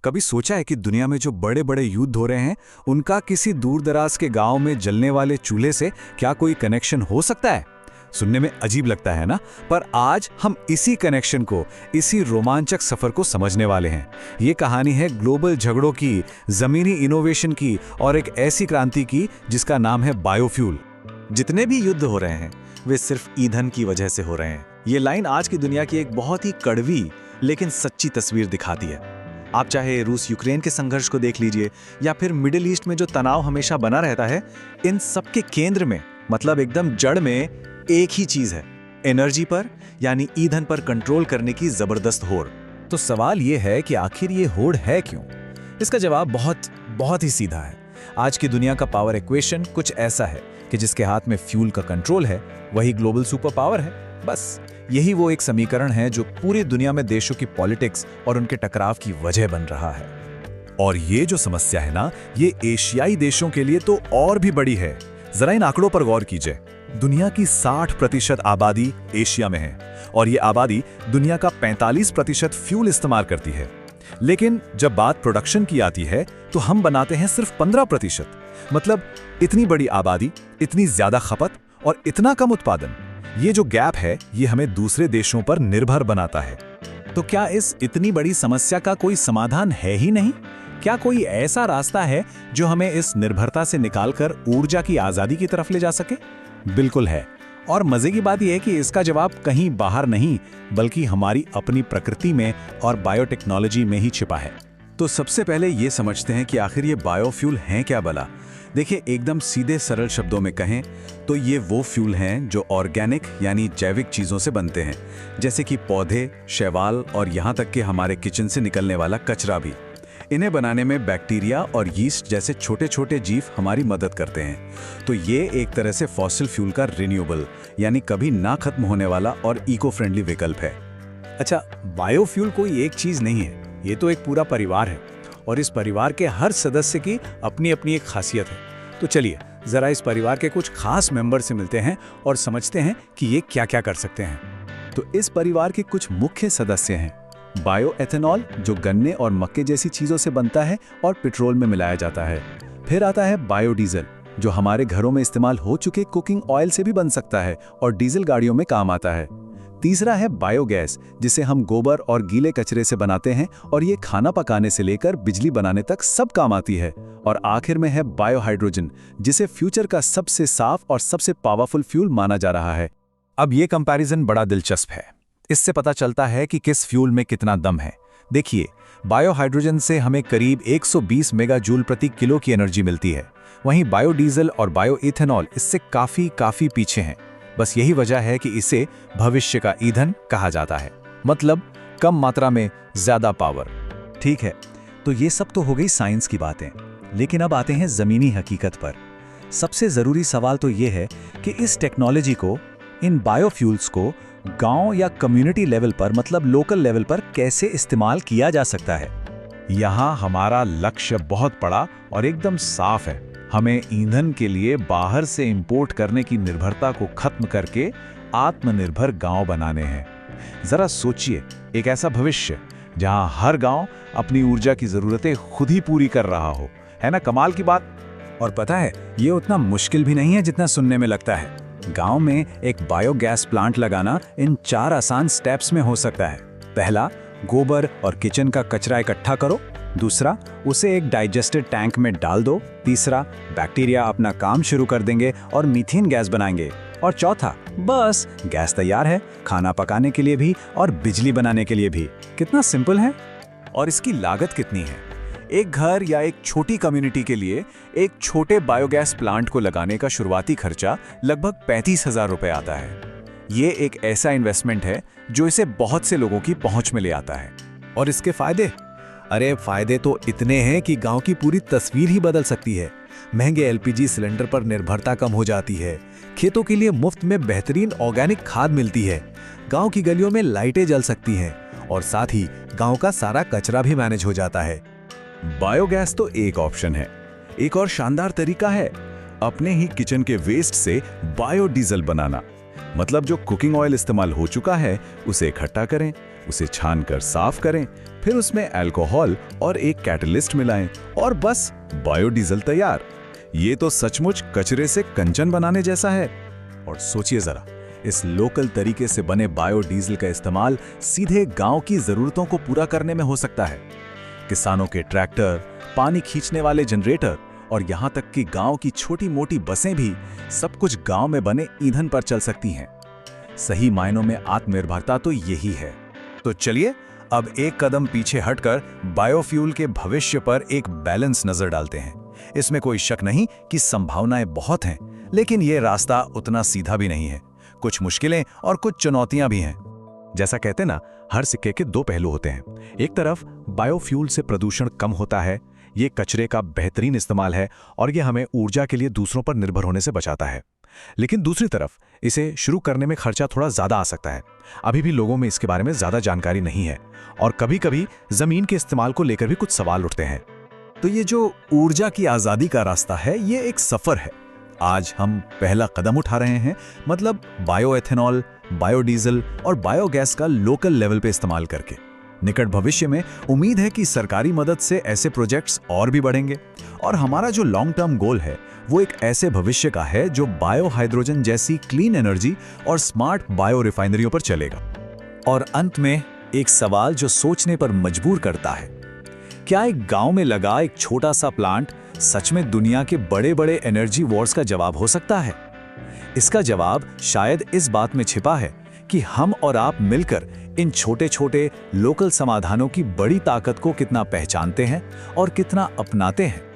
कभी सोचा है कि दुनिया में जो बड़े बड़े युद्ध हो रहे हैं उनका किसी दूर दराज के गांव में जलने वाले चूल्हे से क्या कोई कनेक्शन हो सकता है? सुनने में अजीब लगता है ना, पर आज हम इसी कनेक्शन को, इसी रोमांचक सफर को समझने वाले हैं। ये कहानी है ग्लोबल झगड़ों की, जमीनी इनोवेशन की और एक ऐसी क्रांति की जिसका नाम है बायोफ्यूल। जितने भी युद्ध हो रहे हैं वे सिर्फ ईंधन की वजह से हो रहे हैं। ये लाइन आज की दुनिया की एक बहुत ही कड़वी लेकिन सच्ची तस्वीर दिखाती है। आप चाहे रूस यूक्रेन के संघर्ष को देख लीजिए या फिर मिडिल ईस्ट में जो तनाव हमेशा बना रहता है, इन सब के केंद्र में, मतलब एकदम जड़ में एक ही चीज है, एनर्जी पर यानी ईंधन पर कंट्रोल करने की जबरदस्त होड़। तो सवाल ये है कि आखिर ये होड़ है क्यों? इसका जवाब बहुत ही सीधा है। आज की दुनिया का पावर इक्वेशन कुछ ऐसा है कि जिसके हाथ में फ्यूल का कंट्रोल है वही ग्लोबल सुपर पावर है। बस यही वो एक समीकरण है जो पूरी दुनिया में देशों की पॉलिटिक्स और उनके टकराव की वजह बन रहा है। और ये जो समस्या है ना, ये एशियाई देशों के लिए तो और भी बड़ी है। जरा इन आंकड़ों पर गौर कीजिए। दुनिया की 60% आबादी एशिया में है और ये आबादी दुनिया का 45% फ्यूल इस्तेमाल करती है। लेकिन जब बात प्रोडक्शन की आती है तो हम बनाते हैं सिर्फ 15%। मतलब इतनी बड़ी आबादी, इतनी ज्यादा खपत और इतना कम उत्पादन। ये जो गैप है ये हमें दूसरे देशों पर निर्भर बनाता है। तो क्या इस इतनी बड़ी समस्या का कोई समाधान है ही नहीं? क्या कोई ऐसा रास्ता है जो हमें इस निर्भरता से निकालकर ऊर्जा की आजादी की तरफ ले जा सके? बिल्कुल है। और मजे की बात यह है कि इसका जवाब कहीं बाहर नहीं बल्कि हमारी अपनी प्रकृति में और बायोटेक्नोलॉजी में ही छिपा है। तो सबसे पहले ये समझते हैं कि आखिर ये बायोफ्यूल हैं क्या भला। देखिए, एकदम सीधे सरल शब्दों में कहें तो ये वो फ्यूल हैं जो ऑर्गेनिक यानी जैविक चीज़ों से बनते हैं, जैसे कि पौधे, शैवाल और यहाँ तक कि हमारे किचन से निकलने वाला कचरा भी। इन्हें बनाने में बैक्टीरिया और यीस्ट जैसे छोटे छोटे जीव हमारी मदद करते हैं। तो ये एक तरह से फॉसिल फ्यूल का रिन्यूएबल यानी कभी ना खत्म होने वाला और इको फ्रेंडली विकल्प है। अच्छा, बायोफ्यूल कोई एक चीज़ नहीं है, ये तो एक पूरा परिवार है और इस परिवार के हर सदस्य की अपनी अपनी एक खासियत है। तो चलिए जरा इस परिवार के कुछ खास मेंबर से मिलते हैं और समझते हैं कि ये क्या क्या कर सकते हैं। तो इस परिवार के कुछ मुख्य सदस्य हैं। बायो एथेनॉल, जो गन्ने और मक्के जैसी चीजों से बनता है और पेट्रोल में मिलाया जाता है। फिर आता है बायोडीजल, जो हमारे घरों में इस्तेमाल हो चुके कुकिंग ऑयल से भी बन सकता है और डीजल गाड़ियों में काम आता है। तीसरा है बायोगैस, जिसे हम गोबर और गीले कचरे से बनाते हैं और ये खाना पकाने से लेकर बिजली बनाने तक सब काम आती है। और आखिर में है बायोहाइड्रोजन, जिसे फ्यूचर का सबसे साफ और सबसे पावरफुल फ्यूल माना जा रहा है। अब ये कंपैरिजन बड़ा दिलचस्प है। इससे पता चलता है कि किस फ्यूल में कितना दम है। देखिए, बायोहाइड्रोजन से हमें करीब 120 मेगाजूल प्रति किलो की एनर्जी मिलती है। वहीं बायोडीजल और बायोइथेनॉल इससे काफी पीछे हैं। बस यही वजह है कि इसे भविष्य का ईंधन कहा जाता है, मतलब कम मात्रा में ज्यादा पावर। ठीक है, तो ये सब तो हो गई साइंस की बातें, लेकिन अब आते हैं जमीनी हकीकत पर। सबसे जरूरी सवाल तो ये है कि इस टेक्नोलॉजी को, इन बायोफ्यूल्स को गांव या कम्युनिटी लेवल पर, मतलब लोकल लेवल पर कैसे इस्तेमाल किया जा सकता है। यहाँ हमारा लक्ष्य बहुत बड़ा और एकदम साफ है। हमें ईंधन के लिए बाहर से इंपोर्ट करने की निर्भरता को खत्म करके आत्मनिर्भर गांव बनाने हैं। जरा सोचिए, एक ऐसा भविष्य जहां हर गांव अपनी ऊर्जा की जरूरतें खुद ही पूरी कर रहा हो। है ना कमाल की बात? और पता है, ये उतना मुश्किल भी नहीं है जितना सुनने में लगता है। गांव में एक बायोगैस प्लांट लगाना इन 4 आसान स्टेप्स में हो सकता है। पहला, गोबर और किचन का कचरा इकट्ठा करो। दूसरा, उसे एक डाइजेस्टेड टैंक में डाल दो। तीसरा, बैक्टीरिया अपना काम शुरू कर देंगे और मीथेन गैस बनाएंगे। और चौथा, बस गैस तैयार है, खाना पकाने के लिए भी और बिजली बनाने के लिए भी। कितना सिंपल है। और इसकी लागत कितनी है? एक घर या एक छोटी कम्युनिटी के लिए एक छोटे बायोगैस प्लांट को लगाने का शुरुआती खर्चा लगभग 35,000 रुपए आता है। ये एक ऐसा इन्वेस्टमेंट है जो इसे बहुत से लोगों की पहुंच में ले आता है। और इसके फायदे? अरे फायदे तो इतने हैं कि गांव की पूरी तस्वीर ही बदल सकती है। महंगे एलपीजी सिलेंडर पर निर्भरता कम हो जाती है। खेतों के लिए मुफ्त में बेहतरीन ऑर्गेनिक खाद मिलती है। गांव की गलियों में लाइटें जल सकती हैं और साथ ही गांव का सारा कचरा भी मैनेज हो जाता है। बायोगैस तो एक ऑप्शन है। एक और शानदार तरीका है अपने ही किचन के वेस्ट से बायोडीजल बनाना। मतलब जो कुकिंग ऑयल इस्तेमाल हो चुका है उसे इकट्ठा करें, उसे छानकर साफ करें, फिर उसमें अल्कोहल और एक कैटलिस्ट मिलाएं और बस बायोडीजल तैयार। ये तो सचमुच कचरे से कंचन बनाने जैसा है। और सोचिए जरा, इस लोकल तरीके से बने बायोडीजल का इस्तेमाल सीधे गांव की जरूरतों को पूरा करने में हो सकता है। किसानों के ट्रैक्टर, पानी खींचने वाले जनरेटर और यहां तक कि गांव की छोटी-मोटी बसें भी सब कुछ गांव में बने ईंधन पर चल सकती हैं। सही मायनों में आत्मनिर्भरता तो यही है। तो चलिए अब एक कदम पीछे हटकर बायोफ्यूल के भविष्य पर एक बैलेंस नजर डालते हैं। इसमें कोई शक नहीं कि संभावनाएं बहुत हैं, लेकिन यह रास्ता उतना सीधा भी नहीं है। कुछ मुश्किलें और कुछ चुनौतियां भी हैं। जैसा कहते ना, हर सिक्के के दो पहलू होते हैं। एक तरफ बायोफ्यूल से प्रदूषण कम होता है, ये कचरे का बेहतरीन इस्तेमाल है और ये हमें ऊर्जा के लिए दूसरों पर निर्भर होने से बचाता है। लेकिन दूसरी तरफ इसे शुरू करने में खर्चा थोड़ा ज्यादा आ सकता है। अभी भी लोगों में इसके बारे में ज्यादा जानकारी नहीं है और कभी-कभी जमीन के इस्तेमाल को लेकर भी कुछ सवाल उठते हैं। तो ये जो ऊर्जा की आजादी का रास्ता है, ये एक सफर है। आज हम पहला कदम उठा रहे हैं, मतलब बायोएथेनॉल, बायोडीजल और बायोगैस का लोकल लेवल पे इस्तेमाल करके। निकट भविष्य में उम्मीद है कि सरकारी मदद से ऐसे प्रोजेक्ट्स और भी बढ़ेंगे और हमारा जो लॉन्ग टर्म गोल है वो एक ऐसे भविष्य का है जो बायो हाइड्रोजन जैसी क्लीन एनर्जी और स्मार्ट बायो रिफाइनरियों पर चलेगा। और अंत में एक सवाल जो सोचने पर मजबूर करता है, क्या एक गांव में लगा एक छोटा सा प्लांट सच में दुनिया के बड़े-बड़े एनर्जी वॉर्स का जवाब हो सकता है? इसका जवाब शायद इस बात में छिपा है कि हम और आप मिलकर इन छोटे-छोटे लोकल समाधानों की बड़ी ताकत को कितना पहचानते हैं और कितना अपनाते हैं।